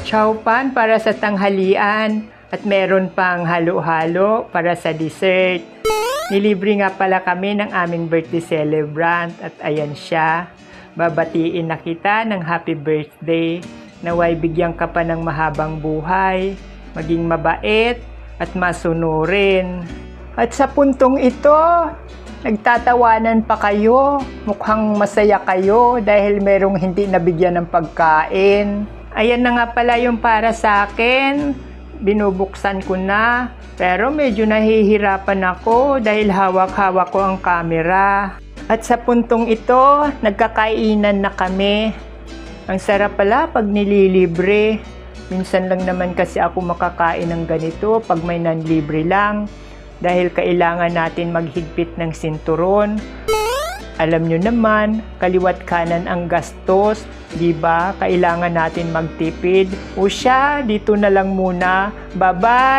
Chowpan para sa tanghalian at meron pang halo-halo para sa dessert. Nilibre nga pala kami ng aming birthday celebrant at ayan siya. Babatiin na kita ng happy birthday. Naway bigyan ka pa ng mahabang buhay, maging mabait at masunurin. At sa puntong ito, nagtatawanan pa kayo. Mukhang masaya kayo dahil merong hindi nabigyan ng pagkain. Ayan na nga pala yung para sa akin. Binubuksan ko na. Pero medyo nahihirapan ako dahil hawak-hawak ko ang camera. At sa puntong ito, nagkakainan na kami. Ang sarap pala pag nililibre. Minsan lang naman kasi ako makakain ng ganito pag may nanlibre lang. Dahil kailangan natin maghigpit ng sinturon. Alam nyo naman, kaliwat kanan ang gastos, di ba? Kailangan natin magtipid. O siya, dito na lang muna. Bye-bye!